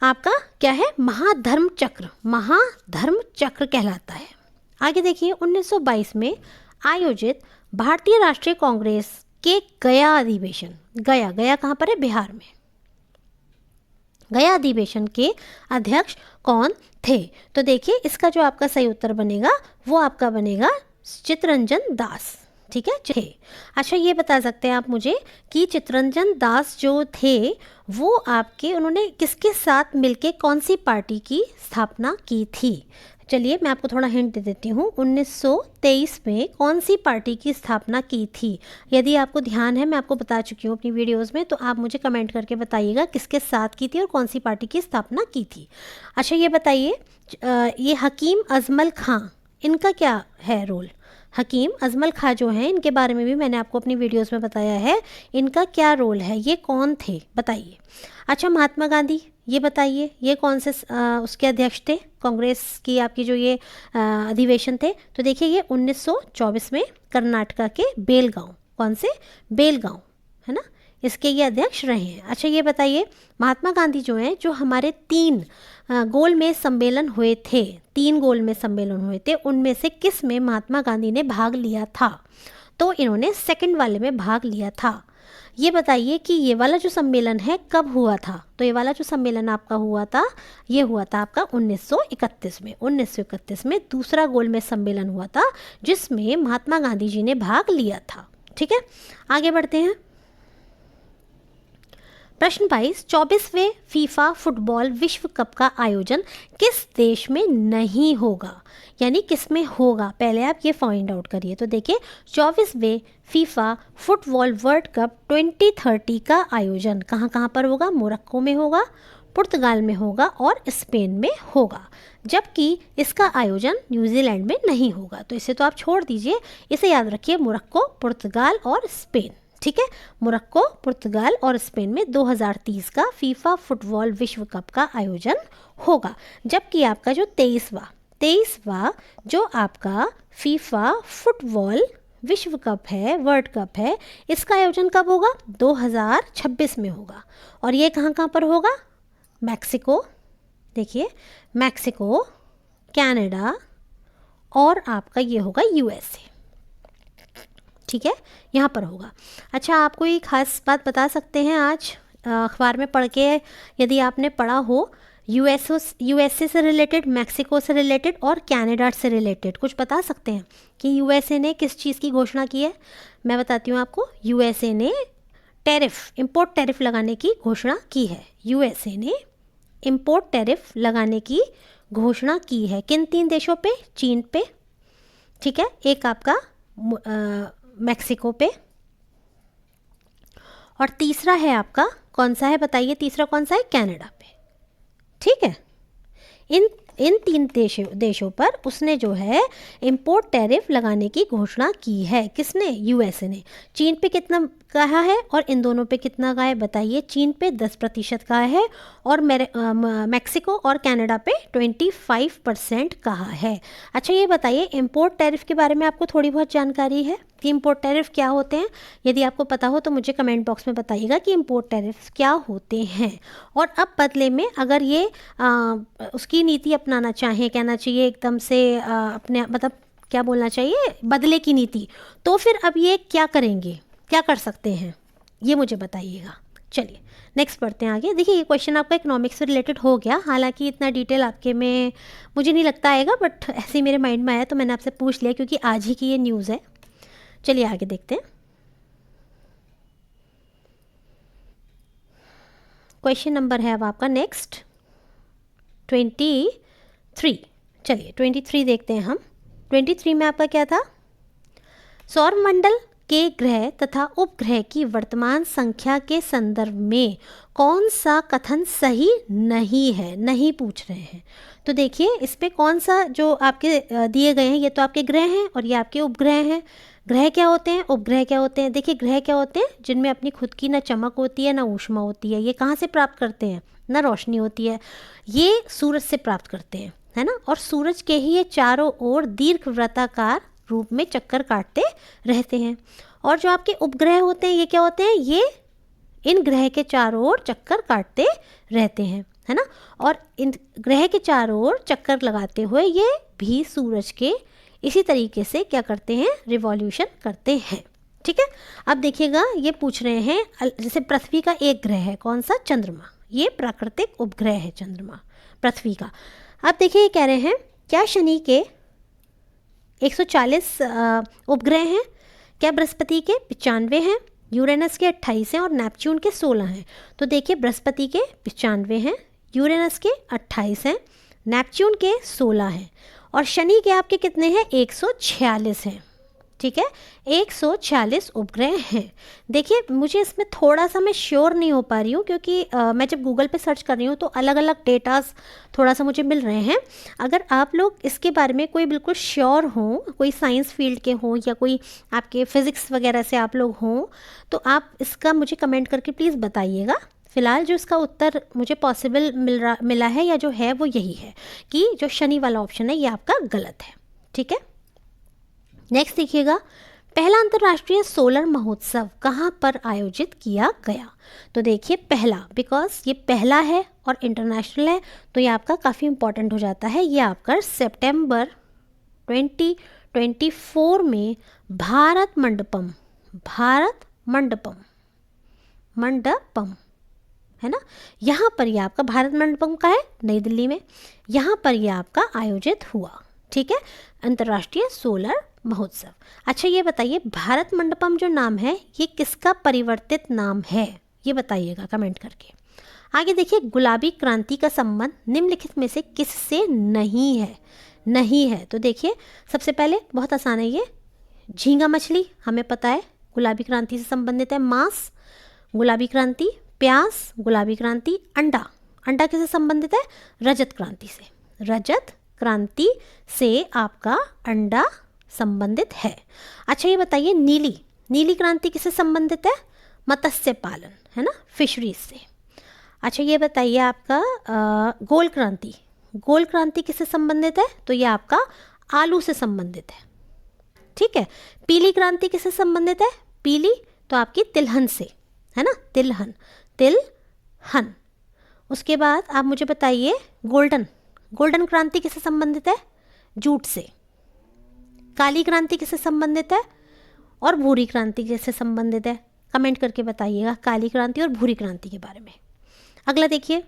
आपका क्या है? महाधर्म चक्र, महाधर्म चक्र कहलाता है। आगे देखिए 1922 में आयोजित भारतीय राष्ट्रीय कांग्रेस के गया अधिवेशन, गया कहाँ पर है? बिहार में। गया अधिवेशन के अध्यक्ष कौन थे? तो देखिए इसका जो आपका सही उत्तर बनेगा वो आपका बनेगा चित्तरंजन दास। ठीक है। अच्छा ये बता सकते हैं आप मुझे कि चित्तरंजन दास जो थे वो आपके, उन्होंने किसके साथ मिलके कौन सी पार्टी की स्थापना की थी? चलिए मैं आपको थोड़ा हिंट दे देती हूँ। 1923 में कौन सी पार्टी की स्थापना की थी? यदि आपको ध्यान है, मैं आपको बता चुकी हूँ अपनी वीडियोस में, तो आप मुझे कमेंट करके बताइएगा किसके साथ की थी और कौन सी पार्टी की स्थापना की थी। अच्छा ये बताइए, ये हकीम अजमल खां, इनका क्या है रोल? हकीम अजमल खां जो हैं, इनके बारे में भी मैंने आपको अपनी वीडियोस में बताया है, इनका क्या रोल है, ये कौन थे बताइए। अच्छा महात्मा गांधी, ये बताइए ये कौन से उसके अध्यक्ष थे कांग्रेस की आपकी जो ये अधिवेशन थे? तो देखिए ये 1924 में कर्नाटका के बेलगांव, कौन से? बेलगांव है ना, इसके ये अध्यक्ष रहे हैं। अच्छा ये बताइए, महात्मा गांधी जो हैं, जो हमारे 3 गोल में सम्मेलन हुए थे, 3 गोल में सम्मेलन हुए थे, उनमें से किस में महात्मा गांधी ने भाग लिया था? तो इन्होंने सेकंड वाले में भाग लिया था। ये बताइए कि ये वाला जो सम्मेलन है कब हुआ था? तो ये वाला जो सम्मेलन आपका हुआ था, ये हुआ था आपका 1931 में। 1931 में दूसरा गोल में सम्मेलन हुआ था जिसमें महात्मा गांधी जी ने भाग लिया था। ठीक है। आगे बढ़ते हैं। प्रश्न 22, 24वें फीफा फुटबॉल विश्व कप का आयोजन किस देश में नहीं होगा? यानी किस में होगा, पहले आप ये फाइंड आउट करिए। तो देखिए 24वें फीफा फुटबॉल वर्ल्ड कप 2030 का आयोजन कहाँ कहाँ पर होगा? मोरक्को में होगा, पुर्तगाल में होगा और स्पेन में होगा। जबकि इसका आयोजन न्यूजीलैंड में नहीं होगा। तो इसे तो आप छोड़ दीजिए, इसे याद रखिए, मोरक्को, पुर्तगाल और स्पेन। ठीक है। मोरक्को, पुर्तगाल और स्पेन में 2030 का फीफा फुटबॉल विश्व कप का आयोजन होगा। जबकि आपका जो 23वां जो आपका फीफा फुटबॉल विश्व कप है, वर्ल्ड कप है, इसका आयोजन कब होगा? 2026 में होगा। और ये कहाँ कहाँ पर होगा? मैक्सिको, देखिए मैक्सिको, कनाडा और आपका ये होगा यूएसए। ठीक है, यहाँ पर होगा। अच्छा आपको ये खास बात बता सकते हैं, आज अखबार में पढ़ के यदि आपने पढ़ा हो, यूएसए से रिलेटेड, मैक्सिको से रिलेटेड और कनाडा से रिलेटेड कुछ बता सकते हैं कि यूएसए ने किस चीज़ की घोषणा की है? मैं बताती हूँ आपको। यूएसए ने इम्पोर्ट टैरिफ लगाने की घोषणा की है। यूएसए ने इम्पोर्ट टैरिफ लगाने की घोषणा की है? किन 3 देशों पे? चीन पे, ठीक है, एक आपका मैक्सिको पे, और तीसरा है आपका कौन सा है बताइए? तीसरा कौन सा है? कनाडा पे, ठीक है। इन इन 3 देशों पर उसने जो है इम्पोर्ट टैरिफ लगाने की घोषणा की है। किसने? यूएसए ने। चीन पे कितना कहा है और इन दोनों पे कितना कहा है बताइए? चीन पे 10% कहा है और मैक्सिको और कनाडा पे 25% कहा है। अच्छा ये बताइए, इम्पोर्ट टैरिफ के बारे में आपको थोड़ी बहुत जानकारी है कि इम्पोर्ट टैरिफ क्या होते हैं? यदि आपको पता हो तो मुझे कमेंट बॉक्स में बताइएगा कि इम्पोर्ट टैरिफ क्या होते हैं। और अब बदले में अगर ये उसकी नीति अपनाना चाहें, कहना चाहिए एकदम से अपने मतलब क्या बोलना चाहिए, बदले की नीति, तो फिर अब ये क्या करेंगे, क्या कर सकते हैं, ये मुझे बताइएगा। चलिए नेक्स्ट पढ़ते हैं आगे। देखिए ये क्वेश्चन आपका इकोनॉमिक्स से रिलेटेड हो गया, हालांकि इतना डिटेल आपके में मुझे नहीं लगता आएगा, बट ऐसे ही मेरे माइंड में आया तो मैंने आपसे पूछ लिया क्योंकि आज ही की ये न्यूज़ है। चलिए आगे देखते हैं। क्वेश्चन नंबर है अब आपका नेक्स्ट 23। चलिए 23 देखते हैं हम। 23 में आपका क्या था? सौरमंडल के ग्रह तथा उपग्रह की वर्तमान संख्या के संदर्भ में कौन सा कथन सही नहीं है? नहीं पूछ रहे हैं। तो देखिए इस पे कौन सा जो आपके दिए गए हैं, ये तो आपके ग्रह हैं और ये आपके उपग्रह हैं। ग्रह क्या होते हैं, उपग्रह क्या होते हैं? देखिए ग्रह क्या होते हैं? जिनमें अपनी खुद की ना चमक होती है ना ऊष्मा होती है। ये कहाँ से प्राप्त करते हैं? ना रोशनी होती है। ये सूरज से प्राप्त करते हैं, है ना। और सूरज के ही ये चारों ओर दीर्घ वृत्ताकार रूप में चक्कर काटते रहते हैं। और जो आपके उपग्रह होते हैं ये क्या होते हैं? ये इन ग्रह के चारों ओर चक्कर काटते रहते हैं, है ना। और इन ग्रह के चारों ओर चक्कर लगाते हुए ये भी सूरज के इसी तरीके से क्या करते हैं? रिवॉल्यूशन करते हैं, ठीक है। अब देखिएगा ये पूछ रहे हैं जैसे पृथ्वी का एक ग्रह है, कौन सा? चंद्रमा। ये प्राकृतिक उपग्रह है चंद्रमा पृथ्वी का। अब देखिए ये कह रहे हैं क्या शनि के 140 उपग्रह हैं? क्या बृहस्पति के 95 हैं? यूरेनस के 28 हैं और नेपच्यून के 16 हैं। तो देखिए बृहस्पति के 95 हैं, यूरेनस के 28 हैं, नेपच्यून के 16 हैं और शनि के आपके कितने हैं? 146 हैं, ठीक है। 146 उपग्रह हैं। देखिए मुझे इसमें थोड़ा सा मैं श्योर नहीं हो पा रही हूँ क्योंकि मैं जब गूगल पे सर्च कर रही हूँ तो अलग अलग डेटास थोड़ा सा मुझे मिल रहे हैं। अगर आप लोग इसके बारे में कोई बिल्कुल श्योर हों, कोई साइंस फील्ड के हों या कोई आपके फिज़िक्स वगैरह से आप लोग हों, तो आप इसका मुझे कमेंट करके प्लीज़ बताइएगा। फ़िलहाल जो इसका उत्तर मुझे पॉसिबल मिला है या जो है वो यही है कि जो शनि वाला ऑप्शन है ये आपका गलत है, ठीक है। नेक्स्ट देखिएगा, पहला अंतर्राष्ट्रीय सोलर महोत्सव कहाँ पर आयोजित किया गया? तो देखिए पहला, बिकॉज ये पहला है और इंटरनेशनल है तो ये आपका काफ़ी इंपॉर्टेंट हो जाता है। ये आपका सितंबर 2024 में भारत मंडपम है ना, यहाँ पर ये आपका भारत मंडपम का है नई दिल्ली में, यहाँ पर ये आपका आयोजित हुआ, ठीक है, अंतर्राष्ट्रीय सोलर महोत्सव। अच्छा ये बताइए भारत मंडपम जो नाम है ये किसका परिवर्तित नाम है? ये बताइएगा कमेंट करके। आगे देखिए, गुलाबी क्रांति का संबंध निम्नलिखित में से किससे नहीं है? तो देखिए सबसे पहले बहुत आसान है ये, झींगा मछली हमें पता है गुलाबी क्रांति से संबंधित है। मांस गुलाबी क्रांति, प्याज गुलाबी क्रांति, अंडा किससे संबंधित है? रजत क्रांति से। रजत क्रांति से आपका अंडा संबंधित है। अच्छा ये बताइए नीली क्रांति किससे संबंधित है? मत्स्य पालन, है ना, फिशरीज से। अच्छा ये बताइए आपका गोल क्रांति किससे संबंधित है? तो ये आपका आलू से संबंधित है, ठीक है। पीली क्रांति किससे संबंधित है? पीली तो आपकी तिलहन से, है ना, तिलहन। उसके बाद आप मुझे बताइए गोल्डन क्रांति किससे संबंधित है? जूट से। काली क्रांति किससे संबंधित है? और भूरी क्रांति किससे संबंधित है? कमेंट करके बताइएगा काली क्रांति और भूरी क्रांति के बारे में। अगला देखिए,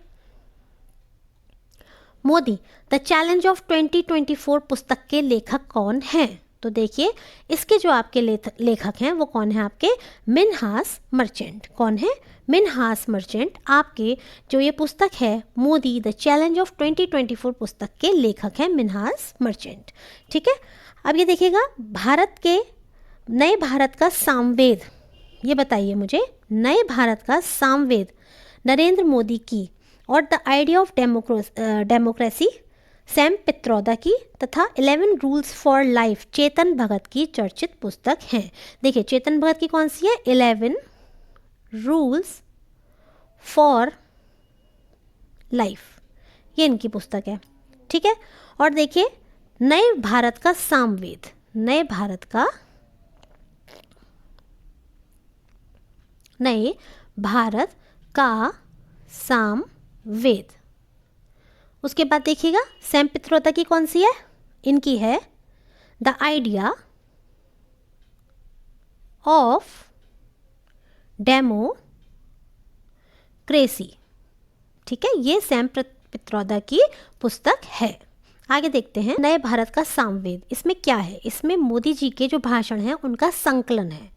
मोदी द चैलेंज ऑफ 2024 पुस्तक के लेखक कौन हैं? तो देखिए इसके जो आपके लेखक हैं वो कौन है आपके मिन्हास मर्चेंट। कौन है? मिन्हास मर्चेंट आपके जो ये पुस्तक है मोदी द चैलेंज ऑफ 2024 पुस्तक के लेखक हैं मिन्हास मर्चेंट। ठीक है, अब ये देखिएगा भारत के नए भारत का सामवेद, ये बताइए मुझे नए भारत का सामवेद नरेंद्र मोदी की और the idea of democracy Sam Pitroda की तथा 11 rules for life Chetan Bhagat की चर्चित पुस्तक हैं। देखिए चेतन भगत की कौन सी है? 11 रूल्स फॉर लाइफ, ये इनकी पुस्तक है। ठीक है, और देखिए नए भारत का सामवेद, नए भारत का सामवेद। उसके बाद देखिएगा सैम पित्रोदा की कौन सी है? इनकी है द आइडिया ऑफ डेमोक्रेसी। ठीक है, ये सैम पित्रोदा की पुस्तक है। आगे देखते हैं नए भारत का सामवेद, इसमें क्या है? इसमें मोदी जी के जो भाषण हैं उनका संकलन है।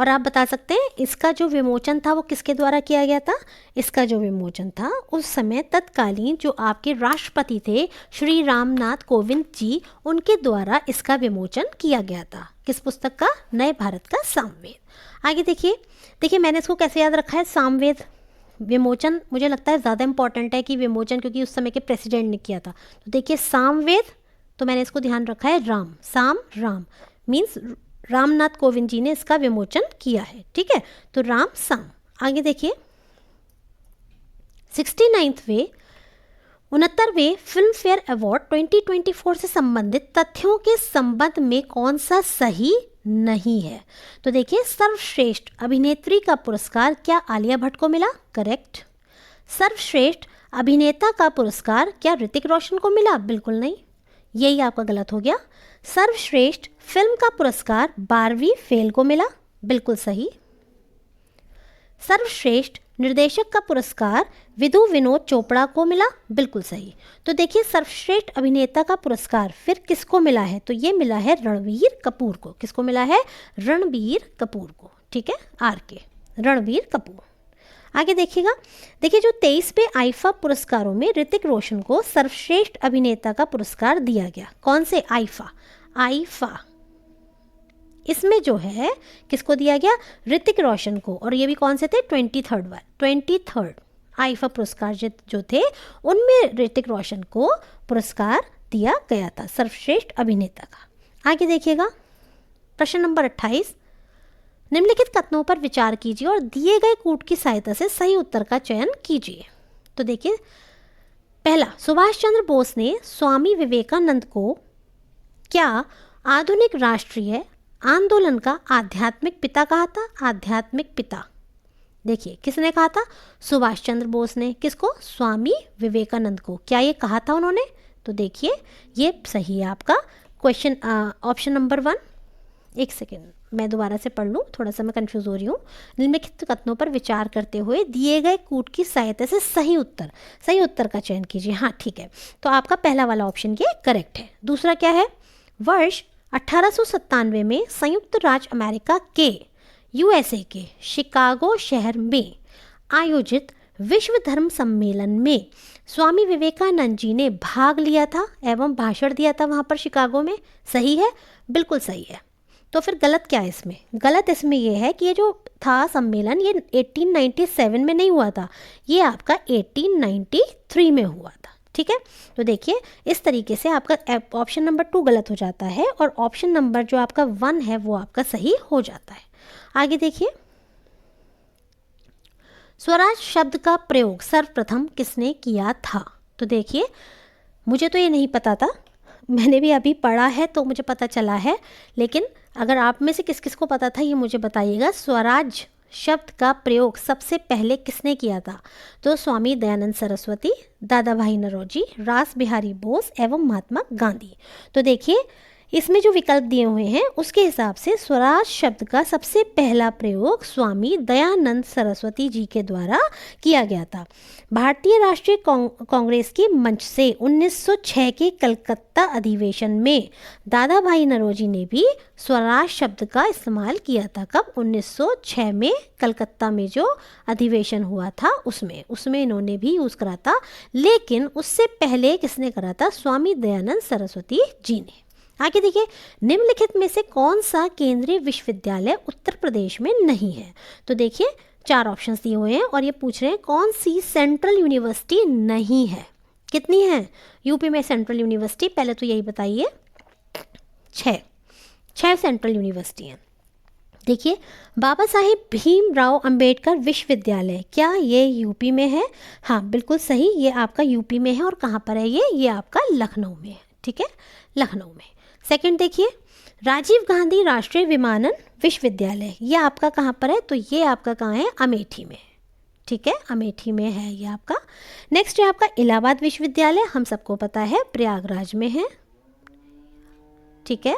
और आप बता सकते हैं इसका जो विमोचन था वो किसके द्वारा किया गया था? इसका जो विमोचन था उस समय तत्कालीन जो आपके राष्ट्रपति थे श्री रामनाथ कोविंद जी, उनके द्वारा इसका विमोचन किया गया था। किस पुस्तक का? नए भारत का सामवेद। आगे देखिए मैंने इसको कैसे याद रखा है सामवेद। विमोचन मुझे लगता है ज़्यादा इंपॉर्टेंट है कि विमोचन, क्योंकि उस समय के प्रेसिडेंट ने किया था। तो देखिए सामवेद, तो मैंने इसको ध्यान रखा है राम, राम मीन्स रामनाथ कोविंद जी ने इसका विमोचन किया है। ठीक है, तो राम साम। आगे देखिए 69वें फिल्म फेयर अवार्ड 2024 से संबंधित तथ्यों के संबंध में कौन सा सही नहीं है? तो देखिए सर्वश्रेष्ठ अभिनेत्री का पुरस्कार क्या आलिया भट्ट को मिला? करेक्ट। सर्वश्रेष्ठ अभिनेता का पुरस्कार क्या ऋतिक रोशन को मिला? बिल्कुल नहीं, यही आपका गलत हो गया। सर्वश्रेष्ठ फिल्म का पुरस्कार बारहवीं फेल को मिला? बिल्कुल सही। सर्वश्रेष्ठ निर्देशक का पुरस्कार विधु विनोद चोपड़ा को मिला? बिल्कुल सही। तो देखिए सर्वश्रेष्ठ अभिनेता का पुरस्कार फिर किसको मिला है? तो ये मिला है रणबीर कपूर को। किसको मिला है? रणबीर कपूर को। ठीक है, RK रणबीर कपूर। आगे देखिएगा, देखिए जो 23वें आईफा पुरस्कारों में ऋतिक रोशन को सर्वश्रेष्ठ अभिनेता का पुरस्कार दिया गया। कौन से? आईफा इसमें जो है किसको दिया गया? ऋतिक रोशन को। और ये भी कौन से थे? 23rd आईफा पुरस्कार जो थे उनमें ऋतिक रोशन को पुरस्कार दिया गया था सर्वश्रेष्ठ अभिनेता का। आगे देखिएगा प्रश्न नंबर 28, निम्नलिखित कथनों पर विचार कीजिए और दिए गए कूट की सहायता से सही उत्तर का चयन कीजिए। तो देखिए पहला, सुभाष चंद्र बोस ने स्वामी विवेकानंद को क्या आधुनिक राष्ट्रीय आंदोलन का आध्यात्मिक पिता कहा था? आध्यात्मिक पिता। देखिए किसने कहा था? सुभाष चंद्र बोस ने। किसको? स्वामी विवेकानंद को। क्या ये कहा था उन्होंने? तो देखिए ये सही है आपका क्वेश्चन, ऑप्शन नंबर 1। एक सेकेंड मैं दोबारा से पढ़ लूँ, थोड़ा सा मैं कंफ्यूज हो रही हूँ। निम्नलिखित कथनों पर विचार करते हुए दिए गए कूट की सहायता से सही उत्तर का चयन कीजिए। हाँ ठीक है, तो आपका पहला वाला ऑप्शन ये करेक्ट है। दूसरा क्या है? वर्ष 1897 में संयुक्त राज्य अमेरिका के USA के शिकागो शहर में आयोजित विश्व धर्म सम्मेलन में स्वामी विवेकानंद जी ने भाग लिया था एवं भाषण दिया था वहाँ पर शिकागो में। सही है? बिल्कुल सही है। तो फिर गलत क्या है इसमें? गलत इसमें ये है कि ये जो था सम्मेलन ये 1897 में नहीं हुआ था, ये आपका 1893 में हुआ था। ठीक है, तो देखिए इस तरीके से आपका ऑप्शन नंबर 2 गलत हो जाता है और ऑप्शन नंबर जो आपका 1 है वो आपका सही हो जाता है। आगे देखिए, स्वराज शब्द का प्रयोग सर्वप्रथम किसने किया था? तो देखिए मुझे तो ये नहीं पता था, मैंने भी अभी पढ़ा है तो मुझे पता चला है, लेकिन अगर आप में से किस किस को पता था ये मुझे बताइएगा। स्वराज शब्द का प्रयोग सबसे पहले किसने किया था? तो स्वामी दयानंद सरस्वती, दादा भाई नौरोजी, रास बिहारी बोस एवं महात्मा गांधी। तो देखिए इसमें जो विकल्प दिए हुए हैं उसके हिसाब से स्वराज शब्द का सबसे पहला प्रयोग स्वामी दयानंद सरस्वती जी के द्वारा किया गया था। भारतीय राष्ट्रीय कांग्रेस की मंच से 1906 के कलकत्ता अधिवेशन में दादा भाई नौरोजी ने भी स्वराज शब्द का इस्तेमाल किया था। कब? 1906 में कलकत्ता में जो अधिवेशन हुआ था उसमें इन्होंने भी यूज़ करा था, लेकिन उससे पहले किसने करा था? स्वामी दयानंद सरस्वती जी ने। आगे देखिए, निम्नलिखित में से कौन सा केंद्रीय विश्वविद्यालय उत्तर प्रदेश में नहीं है? तो देखिए 4 ऑप्शंस दिए हुए हैं और ये पूछ रहे हैं कौन सी सेंट्रल यूनिवर्सिटी नहीं है। कितनी है यूपी में सेंट्रल यूनिवर्सिटी? पहले तो यही बताइए। 6 सेंट्रल यूनिवर्सिटी हैं। देखिए, बाबा साहेब भीमराव अंबेडकर विश्वविद्यालय, क्या ये यूपी में है? हाँ बिल्कुल सही, ये आपका यूपी में है। और कहाँ पर है ये आपका लखनऊ में है। ठीक है, लखनऊ में। सेकंड देखिए, राजीव गांधी राष्ट्रीय विमानन विश्वविद्यालय, ये आपका कहाँ पर है? तो ये आपका कहाँ है? अमेठी में। ठीक है, अमेठी में है ये आपका। नेक्स्ट है आपका इलाहाबाद विश्वविद्यालय, हम सबको पता है प्रयागराज में है। ठीक है,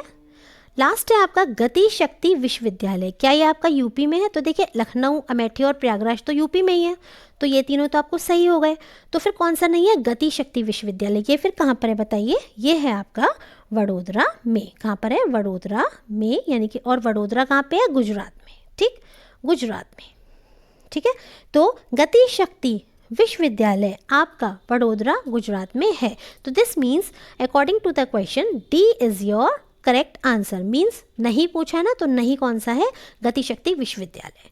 लास्ट है आपका गति शक्ति विश्वविद्यालय, क्या ये आपका यूपी में है? तो देखिए लखनऊ, अमेठी और प्रयागराज तो यूपी में ही है, तो ये तीनों तो आपको सही हो गए। तो फिर कौन सा नहीं है? गति शक्ति विश्वविद्यालय। ये फिर कहाँ पर है बताइए? ये है आपका वडोदरा में। कहाँ पर है? वडोदरा में, यानी कि, और वडोदरा कहाँ पे है? गुजरात में। ठीक, गुजरात में। ठीक है, तो गति शक्ति विश्वविद्यालय आपका वडोदरा गुजरात में है। तो this means according to the question D is your correct answer. Means नहीं पूछा ना, तो नहीं कौन सा है? गति शक्ति विश्वविद्यालय।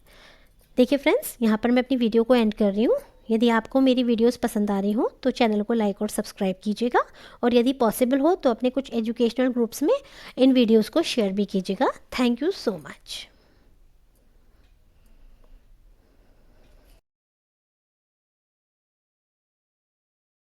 देखिए फ्रेंड्स, यहाँ पर मैं अपनी वीडियो को एंड कर रही हूँ। यदि आपको मेरी वीडियोस पसंद आ रही हो तो चैनल को लाइक और सब्सक्राइब कीजिएगा, और यदि पॉसिबल हो तो अपने कुछ एजुकेशनल ग्रुप्स में इन वीडियोस को शेयर भी कीजिएगा। Thank you so much.